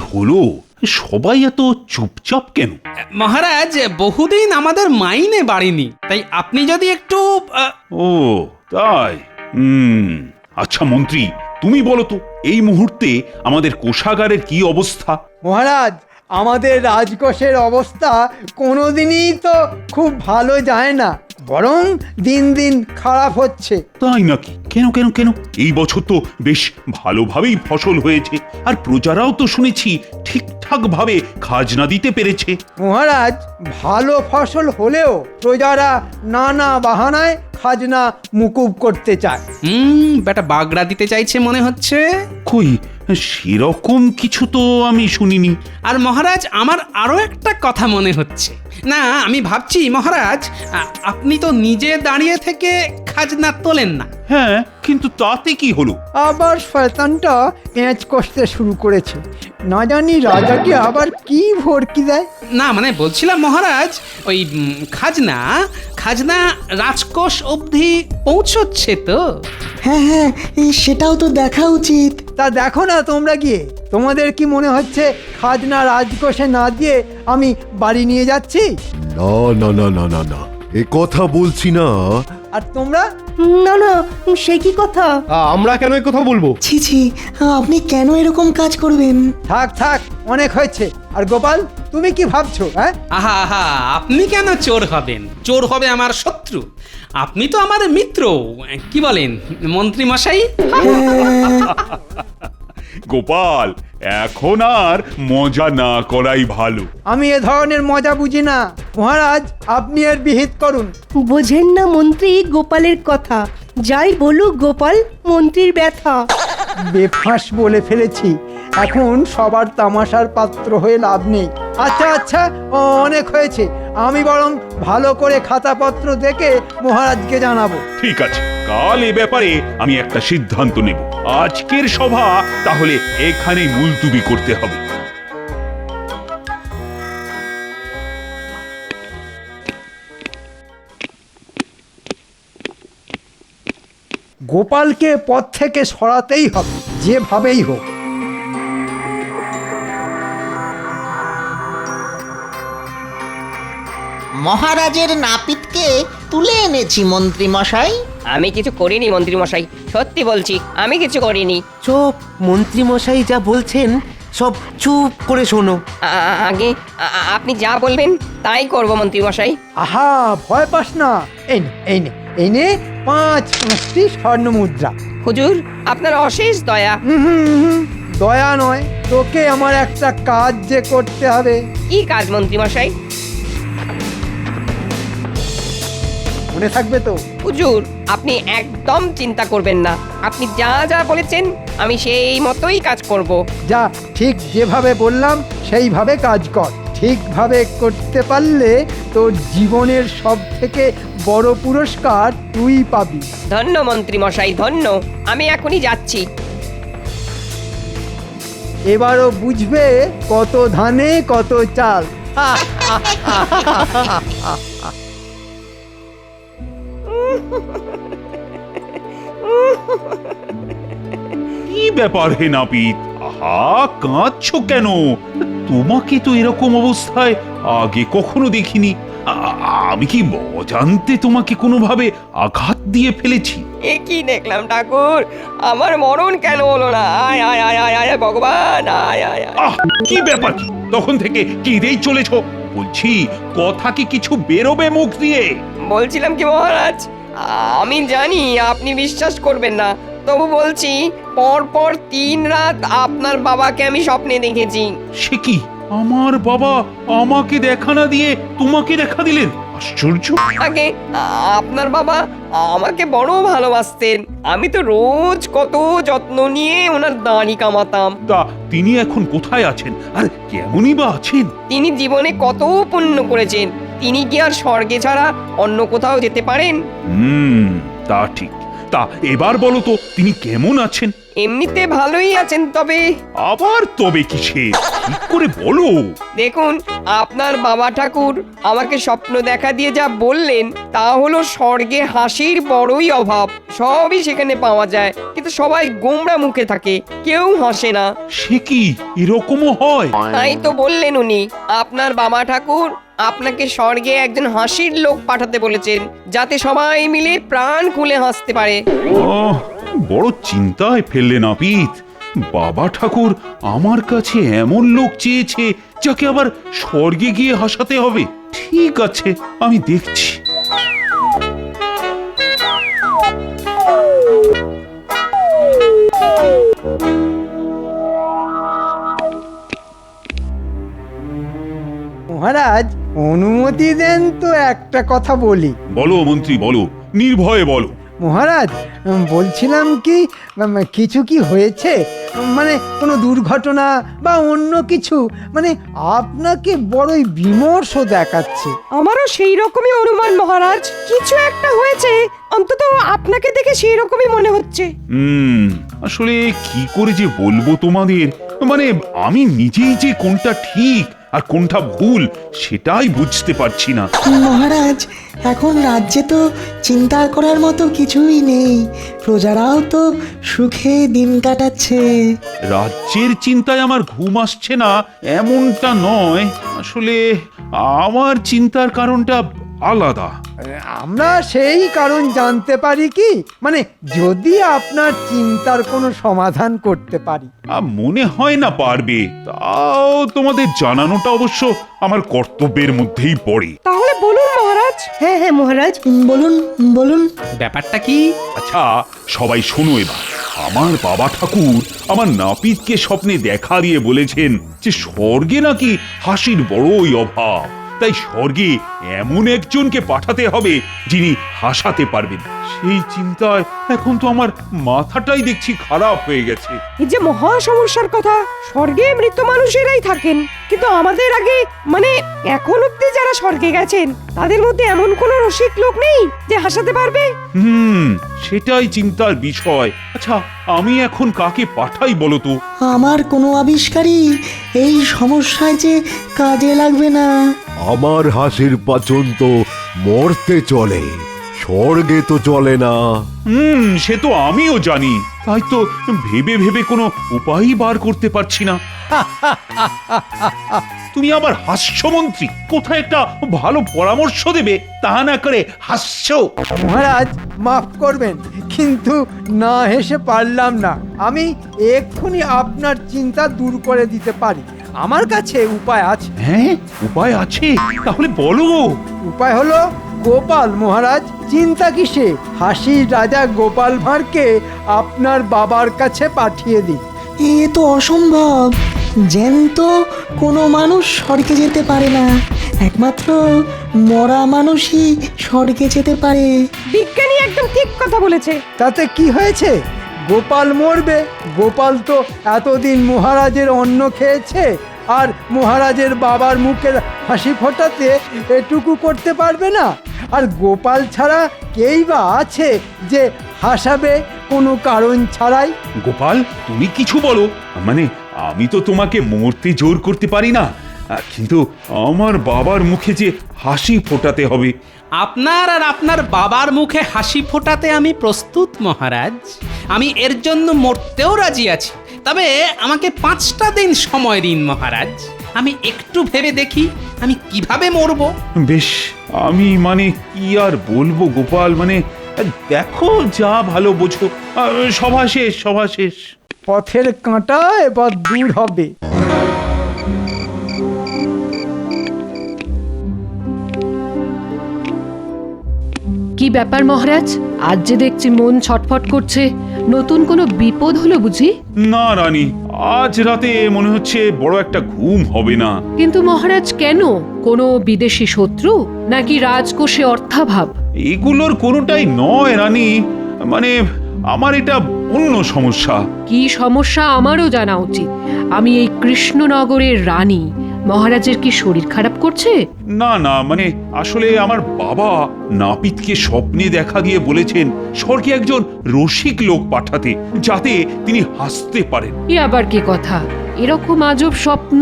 হলো? সবাই এত চুপচাপ কেন? মহারাজ, বহুদিন আমাদের মাইনে বাড়েনি, তাই আপনি যদি একটু ও তাই। আচ্ছা মন্ত্রী, তুমি বলো তো এই মুহূর্তে আমাদের কোষাগারের কি অবস্থা? মহারাজ, আমাদের রাজকোষের অবস্থা কোনোদিনই তো খুব ভালো যায় না, বরং দিন দিন খারাপ হচ্ছে। তাই নাকি? কেন কেন কেন? এই বছর তো বেশ ভালোভাবেই ফসল হয়েছে, আর প্রজারাও তো শুনেছি ঠিকঠাক ভাবে খাজনা দিতে পেরেছে। মহারাজ, ভালো ফসল হলেও প্রজারা নানা বাহানায় খাজনা মুকুব করতে চায়। বেটা বাগড়া দিতে চাইছে মনে হচ্ছে। কই, সেরকম কিছু তো আমি শুনিনি। আর মহারাজ, আমার আরো একটা কথা মনে হচ্ছে। না, আমি ভাবছি মহারাজ, আপনি তো নিজে দাঁড়িয়ে থেকে খাজনা তোলেন না। হ্যাঁ, কিন্তু তাতে কি হলো? আবার শয়তানটা পেঁচ কষতে শুরু করেছে। না জানি রাজাকে আবার কি ভরকি দেয়। না মানে বলছিলাম মহারাজ, ওই খাজনা খাজনা রাজকোষ অবধি পৌঁছচ্ছে তো? হ্যাঁ হ্যাঁ, সেটাও তো দেখা উচিত। তা দেখো না তোমরা গিয়ে। তোমাদের কি মনে হচ্ছে খাজনা রাজকোষে না দিয়ে আমি বাড়ি নিয়ে যাচ্ছি? না না না না না না, এ কথা বলছি না। আর তোমরা? না না, সে কি কথা? আমরা কেন এই কথা বলবো? ছি ছি, আপনি কেন এরকম কাজ করবেন? থাক থাক, অনেক হয়েছে। আর গোপাল, তুমি কি ভাবছো? হ্যাঁ, আহা আহা, আপনি কেন চোর হবেন? চোর হবে আমার শত্রু। আপনি তো আমার মিত্র, কি বলেন মন্ত্রী মশাই? গোপাল, এখন আর মজা না করাই ভালো। আমি এ ধরনের মজা বুঝি না। মহারাজ, আপনি এর বিহিত করুন। বোঝেন না মন্ত্রী গোপালের কথা। যাই বলুক গোপাল, মন্ত্রীর ব্যথা। বেফাঁস বলে ফেলেছি, এখন সবার তামাশার পাত্র হয়ে লাভ নেই। আচ্ছা আচ্ছা, অনেক হয়েছে। আমি বরং ভালো করে খাতাপত্র দেখে মহারাজকে জানাবো। ঠিক আছে, কাল এ ব্যাপারে আমি একটা সিদ্ধান্ত নেব। আজকের সভা তাহলে এখানেই মুলতুবি করতে হবে। গোপালকে পথ থেকে সরাতেই হবে, যেভাবেই হোক। মহারাজের নাপিতকে তুলে এনেছি মন্ত্রী মশাই। আমি কিছু করিনি মন্ত্রী মশাই, সত্যি বলছি আমি কিছু করিনি। চুপ, মন্ত্রী মশাই যা বলছেন সব চুপ করে শোনো। আগে আপনি যা বলবেন তাই করব মন্ত্রী মশাই। আহা, ভয় পাস না। এই নে, এই নে, এই নে 5টি স্বর্ণ মুদ্রা। হুজুর, আপনার অশেষ দয়া। দয়া নয়, তোকে আমার একটা কাজ যে করতে হবে। কি কাজ মন্ত্রী মশাই? মনে থাকবে তো? হুজুর, আপনি একদম চিন্তা করবেন না। আপনি যা যা বলেছেন আমি সেই মতোই কাজ করব। যা, ঠিক যেভাবে বললাম সেইভাবে কাজ কর। ঠিকভাবে করতে পারলে তোর জীবনের সব থেকে বড় পুরস্কার তুই পাবি। ধন্য মন্ত্রী মশাই, ধন্য। আমি এখনই যাচ্ছি। এবারও বুঝবে কত ধানে কত চাল। কি ব্যাপার হে নাপিত? আহা, কাঁদছো কেন? তোমাকে তো এরকম অবস্থায় আগে কখনো দেখিনি। আমি কি অজান্তে তোমাকে কোনোভাবে আঘাত দিয়ে ফেলেছি? এ কি দেখলাম ঠাকুর, আমার মরণ কেন হলো না? আয় আয় আয় আয় আয় ভগবান, আয় আয় আয়। আহ, কি ব্যাপার? কি তখন থেকে কেঁদেই চলেছো? বলছি, কথা কি কিছু বেরোবে মুখ দিয়ে? বলছিলাম কি মহারাজ, আমি জানি আপনি বিশ্বাস করবেন না, তবু বলছি, পরপর 3 রাত আপনার বাবাকে আমি স্বপ্নে দেখেছি। সে কি? আমার বাবা আমাকে দেখা না দিয়ে তোমাকে দেখা দিলেন? আশ্চর্য। আগে আপনার বাবা আমাকে বড় ভালোবাসতেন। আমি তো রোজ কত যত্ন নিয়ে ওনার দাড়ি কামাতাম। তা তিনি এখন কোথায় আছেন, আর কেমনই বা আছেন? তিনি জীবনে কত পুণ্য করেছেন, তিনি কি আর স্বর্গে ছাড়া অন্য কোথাও যেতে পারেন? তা ঠিক। তা এবার বলো তো, তিনি কেমন আছেন? এমনিতে ভালোই আছেন, তবে আবার তবে কিসে, ঠিক করে বলো। দেখুন, আপনার বাবা ঠাকুর আমাকে স্বপ্ন দেখা দিয়ে যা বললেন তা হলো স্বর্গে হাসির বড়ই অভাব। সবই সেখানে পাওয়া যায়, কিন্তু সবাই গোমড়া মুখে থাকে, কেউ হাসে না। সে কি, এরকমও হয়? তাই তো বললেন উনি, আপনার বাবা ঠাকুর আপনাকে স্বর্গে একজন হাসির লোক পাঠাতে বলেছেন, যাতে সবাই মিলে প্রাণ খুলে হাসতে পারে। আহ, বড় চিন্তায় ফেললে নাপিত। বাবা ঠাকুর আমার কাছে এমন লোক চেয়েছে যাকে আবার স্বর্গে গিয়ে হাসাতে হবে। ঠিক আছে, আমি দেখছি। মহারাজ অনুমতি দেন তো একটা কথা বলি। বলো মন্ত্রী, বলো, নির্ভয়ে বলো। মহারাজ বলছিলাম কি, কিছু কি হয়েছে, মানে কোনো দুর্ঘটনা বা অন্য কিছু, মানে আপনাকে বড়ই বিমর্ষ দেখাচ্ছে। আমারও সেই রকমই অনুমান মহারাজ, কিছু একটা হয়েছে, অন্তত আপনাকে দেখে সেই রকমই মনে হচ্ছে। আসলে কি করে যে বলবো তোমাদের, মানে আমি নিজেই যে কোনটা ঠিক আর কোনটা ভুল সেটাই বুঝতে পারছি না। মহারাজ, এখন রাজ্যে তো চিন্তা করার মতো কিছুই নেই, প্রজারাও তো সুখে দিন কাটাচ্ছে। রাজ্যের চিন্তায় আমার ঘুম আসছে না এমনটা নয়, আসলে আমার চিন্তার কারণটা আলাদা। আমরা সেই কারণ জানতে পারি কি, মানে যদি আপনার চিন্তার কোনো সমাধান করতে পারি। মনে হয় না পারবে, তাও তোমাদের জানানোটা অবশ্য আমার কর্তব্যের মধ্যেই পড়ে। তাহলে বলুন মহারাজ। হ্যাঁ হ্যাঁ মহারাজ, বলুন বলুন। ব্যাপারটা কি? আচ্ছা সবাই শোনো এবার। আমার বাবা ঠাকুর আমার নাপিতকে স্বপ্নে দেখা দিয়ে বলেছেন যে স্বর্গে নাকি হাসির বড়ই অভাব, তাই স্বর্গে এমন একজনকে পাঠাতে হবে যিনি হাসাতে পারবেন। সেই চিন্তায় এখন তো আমার মাথাটাই দেখছি খারাপ হয়ে গেছে। এই যে মহা সমস্যার কথা, স্বর্গে মৃত মানুষেরাই থাকেন, কিন্তু আমাদের আগে, মানে এখন অব্দি যারা স্বর্গে গেছেন তাদের মধ্যে এমন কোনো রসিক লোক নেই যে হাসাতে পারবে। সেটাই চিন্তার বিষয়। আচ্ছা আমি এখন কাকে পাঠাই বলো তো? আমার কোনো আবিষ্কারই এই সমস্যায় যে কাজে লাগবে না। আমার হাসির পাচন তো মরতে চলে, স্বর্গে তো চলে না। সে তো আমিও জানি, তাই তো ভেবে ভেবে কোনো উপায়ই বার করতে পারছি না। তুমি আবার হাস্য মন্ত্রী, কোথায় একটা ভালো পরামর্শ দেবে, তা না করে হাসছো। মহারাজ মাফ করবেন, কিন্তু না হেসে পারলাম না। আমি এক্ষুনি আপনার চিন্তা দূর করে দিতে পারি, আমার কাছে উপায় আছে। হ্যাঁ, উপায় আছে? তাহলে বলো। উপায় হলো গোপাল মহারাজ। চিন্তা কিসে, হাসির রাজা গোপাল ভাঁড়কে আপনার বাবার কাছে পাঠিয়ে দিন। এ তো অসম্ভব, জ্যান্ত কোনো মানুষ স্বর্গে যেতে পারে না, একমাত্র মরা মানুষই স্বর্গে যেতে পারে। বিজ্ঞানী একদম ঠিক কথা বলেছে। তাতে কি হয়েছে, গোপাল মরবে। গোপাল তো এতদিন মহারাজের অন্ন খেয়েছে, আর মহারাজের বাবার মুখের হাসি ফোটাতে এটুকু করতে পারবে না। আর গোপাল ছাড়া কেই বা আছে যে হাসাবে কোনো কারণ ছাড়াই? গোপাল, তুমি কিছু বলো। মানে আমি তো তোমাকে মরতে জোর করতে পারি না, কিন্তু আমার বাবার মুখে যে হাসি ফোটাতে হবে। আপনার আর আপনার বাবার মুখে হাসি ফোটাতে আমি প্রস্তুত মহারাজ। আমি এর জন্য মরতেও রাজি আছি, তবে আমাকে 5টা দিন সময় দিন মহারাজ। আমি একটু ভেবে দেখি আমি কিভাবে মরবো। বেশ, আমি মানে কি আর বলবো গোপাল, মানে দেখো যা ভালো বোঝো। সভা শেষ, সভা শেষ। পথের কাঁটা এবার দূর হবে। কি ব্যাপার মহারাজ, আজ যে দেখছি মন ছটফট করছে, নতুন কোনো বিপদ হলো বুঝি? না রানী, আজ রাতে মনে হচ্ছে বড় একটা ঘুম হবে না। কিন্তু মহারাজ কেন? কোনো বিদেশি শত্রু নাকি রাজকোষে অর্থাভাব? এগুলোর কোনোটাই নয় রানী, মানে আমার এটা অন্য সমস্যা। কি সমস্যা আমারও জানা উচিত। আমি এই কৃষ্ণনগরের রানী, মহারাজের কি শরীর খারাপ করছে? না না, মানে আসলে আমার বাবা নাপিতকে স্বপ্নে দেখা দিয়ে বলেছেন স্বর্গে একজন রসিক লোক পাঠাতে, যাতে তিনি হাসতে পারেন। এ আবার কি কথা? এরকম আজব স্বপ্ন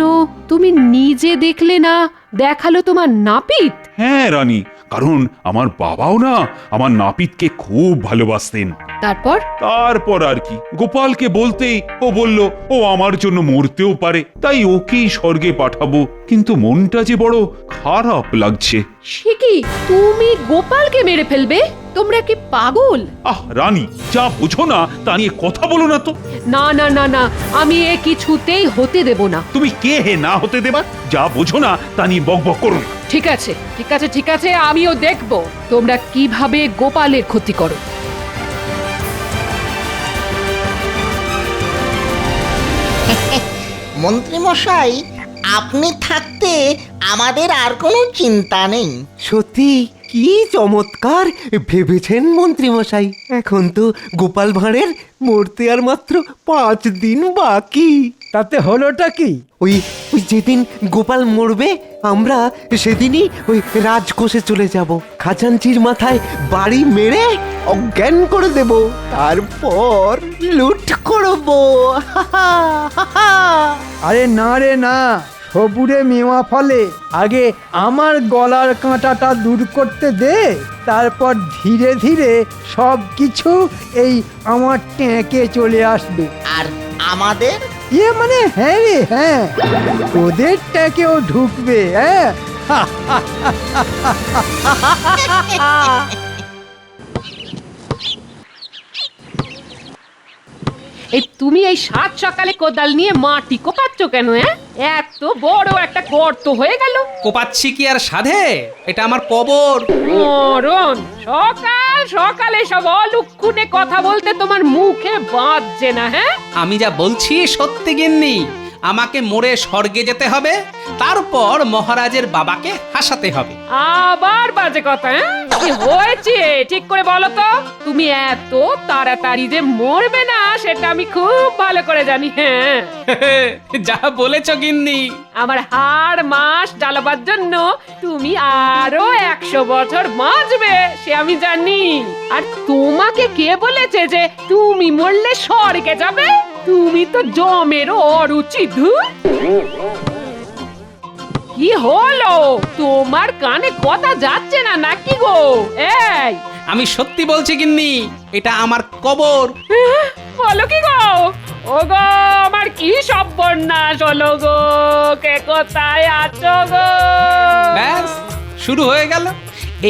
তুমি নিজে দেখলে না, দেখালো তোমার নাপিত? হ্যাঁ রানী, কারণ আমার বাবাও না আমার নাপিতকে খুব ভালোবাসতেন। তারপর আর কি, গোপালকে বলতেই ও বলল ও আমার জন্য মরতেও পারে, তাই ওকেই স্বর্গে পাঠাবো। কিন্তু মনটা যে বড় খারাপ লাগছে। সে কি, তুমি গোপালকে মেরে ফেলবে? তোমরা কি পাগল? আহ রানী, যা বুঝো না তা নিয়ে কথা বলো না তো। না না না না, আমি এ কিছুতেই হতে দেব না। তুমি কে হে না হতে দেবা? যা বুঝো না তা নিয়ে বকবক করো না। ঠিক আছে ঠিক আছে ঠিক আছে, আমিও দেখব তোমরা কিভাবে গোপালের ক্ষতি করো। মন্ত্রী মশাই, আপনি থাকতে আমাদের আর কোনো চিন্তা নেই। সত্যি কি চমৎকার ভেবেছেন মন্ত্রী মশাই। এখন তো গোপাল ভাঁড়ের মরতে আর মাত্র 5 দিন বাকি। তাতে হলোটা কি? ওই ওই যেদিন গোপাল মরবে, আমরা সেদিনই ওই রাজকোষে চলে যাব, খাজাঞ্চির মাথায় বাড়ি মেরে অজ্ঞান করে দেব, তারপর লুট করব। আরে না রে না, সবুরে মেওয়া ফলে, আগে আমার গলার কাঁটাটা দূর করতে দে, তারপর ধীরে ধীরে সব কিছু এই আমার ট্যাঁকে চলে আসবে। আর আমাদের মানে হ্যাঁ রে হ্যাঁ, তোদের ট্যাঁকেও ঢুকবে। হ্যাঁ এই তুমি এই সাত সকালে কোদাল নিয়ে মাটি কোপাচ্ছ কেন? এত বড় একটা গর্ত হয়ে গেল। কোপাচ্ছি কি আর সাধে? এটা আমার কবর। মরণ, সকাল সকালে সব অলুক্ষুনে কথা বলতে তোমার মুখে বাজছে না? হ্যাঁ, আমি যা বলছি সত্যি গিন্নি। আমাকে মরে স্বর্গে যেতে হবে, তারপর মহারাজের বাবাকে হাসাতে হবে। আবার বাজে কথা? কি হয়েছে ঠিক করে বলো তো? তুমি এত তাড়াতাড়ি যে মরবে না সেটা আমি খুব ভালো করে জানি। হ্যাঁ, যা বলেছ গিন্নি। আমার হাড় মাস জ্বালাবার জন্য তুমি আরো 100 বছর বাঁচবে সে আমি জানি। আর তোমাকে কে বলেছে যে তুমি মরলে স্বর্গে যাবে? তুমি তো জমের অরুচি। ধুর, কি হলো? তোমার কানে কথা যাচ্ছে না নাকি গো? এই, আমি সত্যি বলছি গিন্নি, এটা আমার কবর। বলো কি গো? ও গো, আমার কি সর্বনাশ হলো গো? কে কোথায় আছো গো? ব্যাস শুরু হয়ে গেল।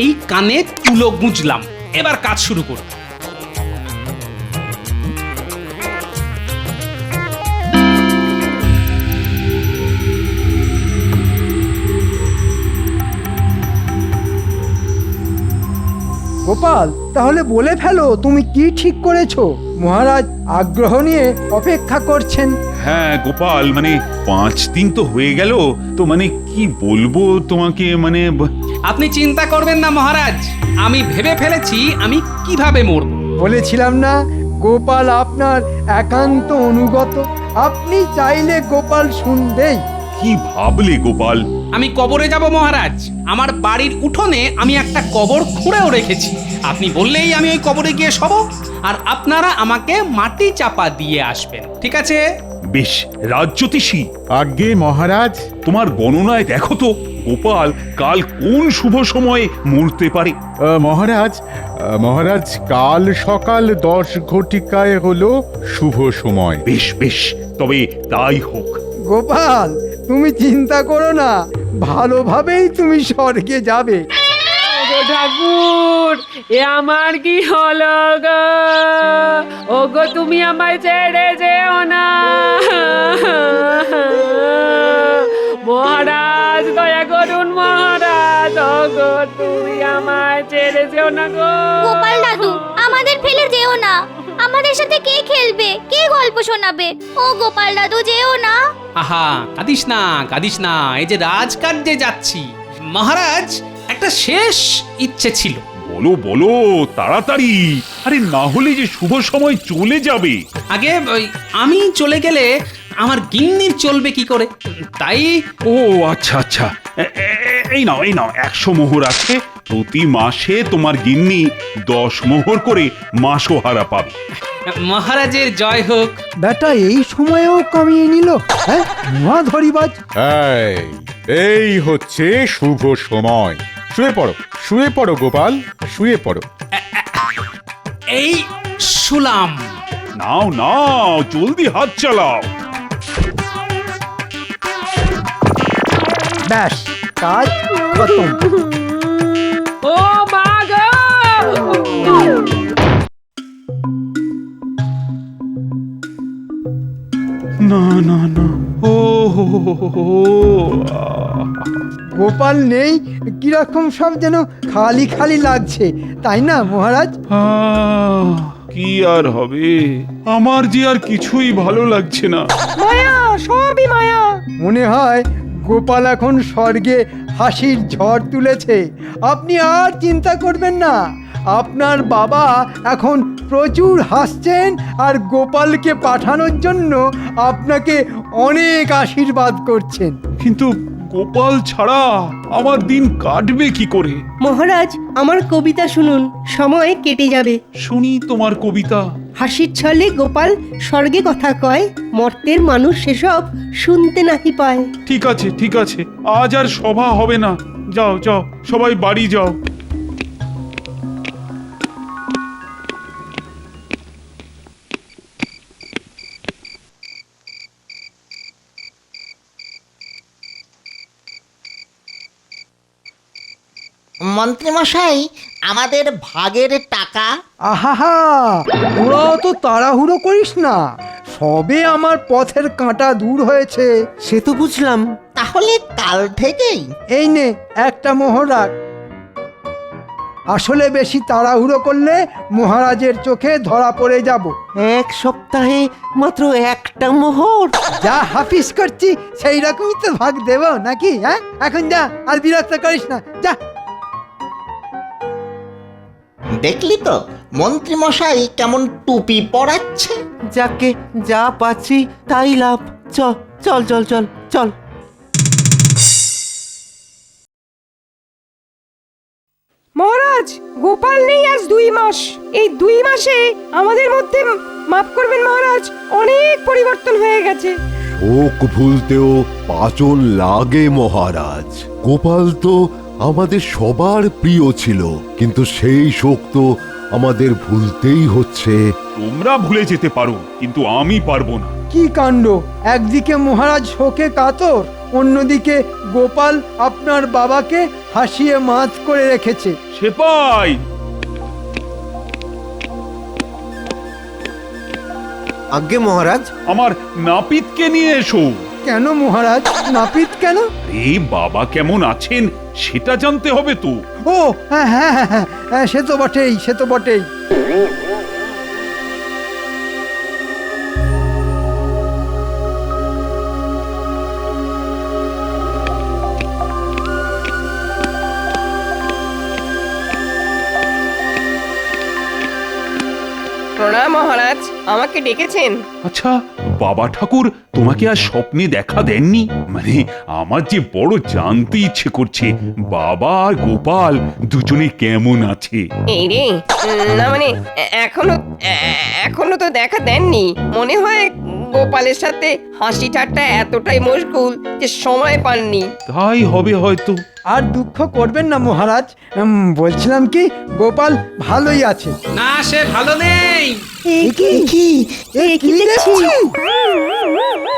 এই কানে তুলো গুঁজলাম, এবার কাজ শুরু করো। গোপাল, তাহলে বলে ফেলো তুমি কি ঠিক করেছো? মহারাজ আগ্রহ নিয়ে অপেক্ষা করছেন। হ্যাঁ গোপাল, মানে 5 দিন তো হয়ে গেল, তো মানে কি বলবো তোমাকে, মানে আপনি চিন্তা করবেন না মহারাজ, আমি ভেবে ফেলেছি আমি কিভাবে মরব। বলেছিলাম না গোপাল আপনার একান্ত অনুগত, আপনি চাইলে গোপাল শুনবেই। কি ভাবলে গোপাল? আমি কবরে যাব মহারাজ। আমার বাড়ির উঠোনে আমি একটা কবর খুঁড়েও রেখেছি। আপনি বললেই আমি ওই কবরে গিয়ে শোব, আর আপনারা আমাকে মাটি চাপা দিয়ে আসবেন, ঠিক আছে? বেশ, রাজজ্যোতিষী। আজ্ঞে মহারাজ। তোমার গণনায় দেখো তো গোপাল কাল কোন শুভ সময়ে মরতে পারে। মহারাজ কাল সকাল 10 ঘটিকায় হলো শুভ সময়। বেশ বেশ, তবে তাই হোক। গোপাল, তুমি চিন্তা করো না, ভালোভাবেই তুমি স্বর্গে যাবে। ওগো ঠাকুর, এ আমার কি হলো গো? ওগো, তুমি আমায় ছেড়ে যেও না। মহারাজ দয়া করুন মহারাজ, ওগো তুমি আমায় ছেড়ে যেও না গো। গোপাল দাদু, আমাদের ফেলে যেও না। আমাদের সাথে কে খেলবে, কে গল্প শোনাবে? ও গোপাল দাদু, যেও না। আহা, কাঁদিস না কাঁদিস না, এই যে রাজকার্যে যাচ্ছি। মহারাজ, একটা শেষ ইচ্ছে ছিল। বলো বলো তাড়াতাড়ি, আরে না হলে যে শুভ সময় চলে যাবে। আগে আমি চলে গেলে আমার গিন্নির চলবে কি করে? তাই ও আচ্ছা আচ্ছা, এই নাও 100 মোহর আছে। প্রতি মাসে তোমার গিন্নি 10 মোহর করে মাসোহারা পাবে। মহারাজের জয় হোক। বেটা এই সময়েও কামিয়ে নিল, হ্যাঁ মহা ধরিবাজ। এই হচ্ছে শুভ সময়। শুয়ে পড়ো গোপাল, শুয়ে পড়ো। এই শুলাম। নাও জলদি হাত চালাও। ব্যাস কাজ খতম। ও মা গো! না ও গোপাল নেই, কিরকম সব যেন খালি খালি লাগছে, তাই না মহারাজ? কি আর হবে, আমার যে আর কিছুই ভালো লাগছে না। মায়া, সবই মায়া। মনে হয় গোপাল এখন স্বর্গে হাসির ঝড় তুলেছে। আপনি আর চিন্তা করবেন না, আপনার বাবা এখন প্রচুর হাসছেন আর গোপালকে পাঠানোর জন্য আপনাকে অনেক আশীর্বাদ করছেন। কিন্তু গোপাল ছাড়া আমার দিন কাটবে কি করে? মহারাজ আমার কবিতা শুনুন, সময় কেটে যাবে। শুনি তোমার কবিতা। হাসির ছলে গোপাল স্বর্গে কথা কয়, মর্তের মানুষ সেসব শুনতে নাহি পায়। ঠিক আছে, আজ আর সভা হবে না। যাও সবাই বাড়ি যাও। মন্ত্রীমশাই, আমাদের ভাগের টাকা। আহাহা, তোরাও তো তাড়াহুড়ো করিস না, সবে আমার পথের কাঁটা দূর হয়েছে। সে তো বুঝলাম। তাহলে কাল থেকেই? এই নে একটা মোহর রাখ। আসলে বেশি তাড়াহুড়ো করলে মহারাজের চোখে ধরা পড়ে যাব। 1 সপ্তাহে মাত্র একটা মোহর? যা হাফিস করছি সেই রকমই তো ভাগ দেব নাকি? হ্যাঁ, এখন যা, আর বিরক্ত করিস না, যা। দেখলি তো মন্ত্রীমশাই কেমন টুপি পরাচ্ছে। যাকে যা পাচ্ছি তাই লাভ। চল। মহারাজ, গোপাল নেই আজ 2 মাস। এই 2 মাসে আমাদের মধ্যে, মাফ করবেন মহারাজ, অনেক পরিবর্তন হয়ে গেছে। শোক ভুলতেও পাচন লাগে মহারাজ। গোপাল তো আমাদের সবার প্রিয় ছিল, কিন্তু সেই শোক তো আমাদের ভুলতেই হচ্ছে। তোমরা ভুলে যেতে পারো, কিন্তু আমি পারবো না। কি কাণ্ড, একদিকে মহারাজ শোকে কাতর, অন্যদিকে গোপাল আপনার বাবাকে হাসিয়ে মাত করে রেখেছে। সেপাই, আজ্ঞে মহারাজ। আমার নাপিতকে নিয়ে এসো। কেন মহারাজ, নাপিত কেন? এই বাবা কেমন আছেন সেটা জানতে হবে তো। ও হ্যাঁ, সে তো বটেই। প্রণাম মহারাজ, আমাকে ডেকেছেন? আচ্ছা বাবা ঠাকুর তোমাকে আর স্বপ্নে দেখা দেননি? মানে আমার যে বড় জানতে ইচ্ছে করছে বাবা আর গোপাল দুজনে কেমন আছে। এই রে, না মানে এখনো তো দেখা দেননি। মনে হয় গোপালের সাথে হাসি ঠাট্টা এতটাই মশগুল যে সময় পাননি। তাই হবে হয়তো। আর দুঃখ করবেন না মহারাজ, বলছিলাম কি গোপাল ভালোই আছে। না, সে ভালো নেই। কি দেখছি?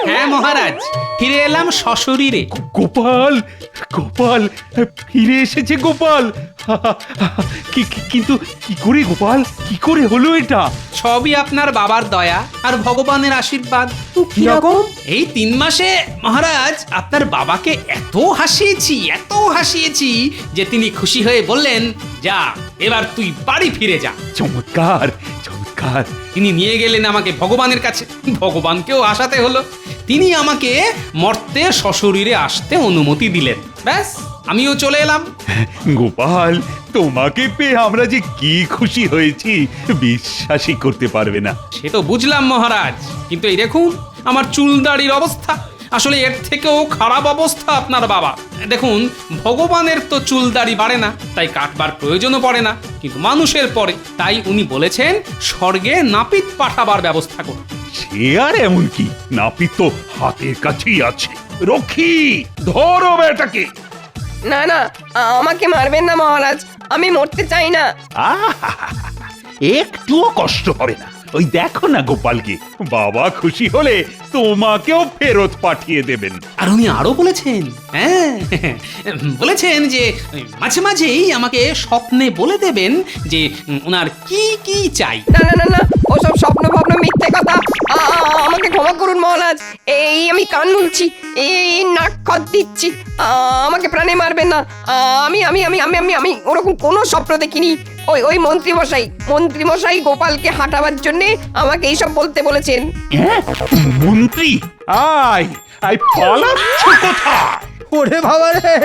হ্যাঁ মহারাজ, ফিরে এলাম সশরীরে। গোপাল ফিরে এসেছে। গোপাল কিন্তু কি করে গোপাল, কি করে হলো এটা? সবই আপনার বাবার দয়া আর ভগবানের আশীর্বাদ। কিরকম? এই 3 মাসে মহারাজ আপনার বাবাকে এত হাসিয়েছি যে তিনি খুশি হয়ে বললেন, যা এবার তুই বাড়ি ফিরে যা। চমৎকার। তিনি নিয়ে গেলেন আমাকে ভগবানের কাছে। ভগবানকেও আসাতে হলো। তিনি আমাকে মর্তে সশরীরে আসতে অনুমতি দিলেন। ব্যাস, আমিও চলে এলাম। গোপাল, তোমাকে পেয়ে আমরা যে কি খুশি হয়েছি বিশ্বাসই করতে পারবে না। সে তো বুঝলাম মহারাজ, কিন্তু এই দেখুন আমার চুলদাড়ির অবস্থা। আসলে এর থেকেও খারাপ অবস্থা আপনার বাবা। দেখুন, ভগবানের তো চুলদাড়ি বাড়ে না, তাই কাটবার প্রয়োজনও পড়ে না, কিন্তু মানুষের পড়ে। তাই উনি বলেছেন স্বর্গে নাপিত পাঠাবার ব্যবস্থা করুন। সে আর এমন কি, নাপিত তো হাতের কাছেই আছে। রক্ষী, ধরো বেটাকে। না না, আমাকে মারবেন না মহারাজ, আমি মরতে চাই না। আহা, একটুও কষ্ট হবে না। ওই দেখো না গোপালকে, বাবা খুশি হলে তোমাকেও ফেরত পাঠিয়ে দেবেন। আর উনি আরো বলেছেন, হ্যাঁ, বলেছেন যে মাঝে মাঝেই আমাকে স্বপ্নে বলে দেবেন যে ওনার কি কি চাই। না না না না, ওসব স্বপ্ন ভাবনা মিথ্যে কথা। আমাকে ক্ষমা করুন মহারাজ, এই আমি কান মুলছি, এই নাক খত দিচ্ছি, আমাকে প্রাণে মারবেন না। আমি আমি আমি আমি আমি আমি ওরকম কোনো স্বপ্ন দেখিনি। ওই মন্ত্রী মশাই গোপালকে হাঁটাবার জন্য আমাকে এইসব বলতে বলেছেন। মন্ত্রী, আয় আয়, পালাচ্ছ কোথায়? ওরে বাবা রে,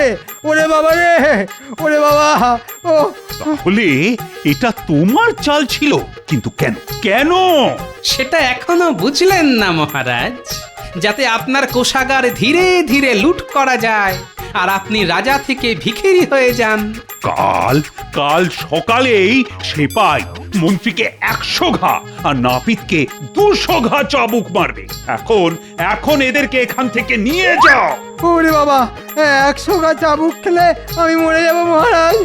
ওরে বাবা রে, ওরে বাবা। ও তাহলে এটা তোমার চাল ছিল, কিন্তু কেন কেন? সেটা এখনো বুঝলেন না মহারাজ। যাতে আপনার কোষাগার ধীরে ধীরে লুট করা যায় আর আপনি রাজা থেকে ভিখিরি হয়ে যান। কাল সকালেই সেপাই মন্ত্রীকে 100 ঘা আর নাপিতকে 200 ঘা চাবুক মারবে। এখন এদেরকে এখান থেকে নিয়ে যাও। ওরে বাবা, 100 গা চাবুক খেলে আমি মরে যাব মহারাজ।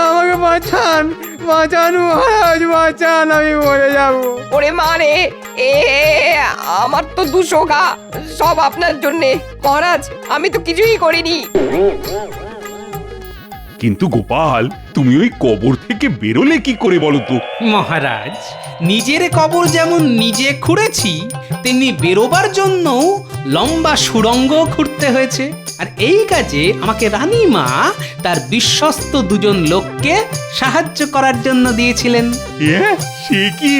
আমাকে বাঁচান, বাঁচান মহারাজ, বাঁচান, আমি মরে যাব। ওরে মারে, আমার তো 200 ঘা, সব আপনার জন্যে। মহারাজ, আমি তো কিছুই করিনি। কিন্তু গোপাল, তুমি ওই কবর থেকে বেরোলে কি করে বলো তো? মহারাজ, নিজের কবর যেমন নিজে খুঁড়েছি, তেমনি বেরোবার জন্য লম্বা সুড়ঙ্গ খুঁড়তে হয়েছে। আর এই কাজে আমাকে রানীমা তার বিশ্বস্ত 2জন লোককে সাহায্য করার জন্য দিয়েছিলেন। সে কি?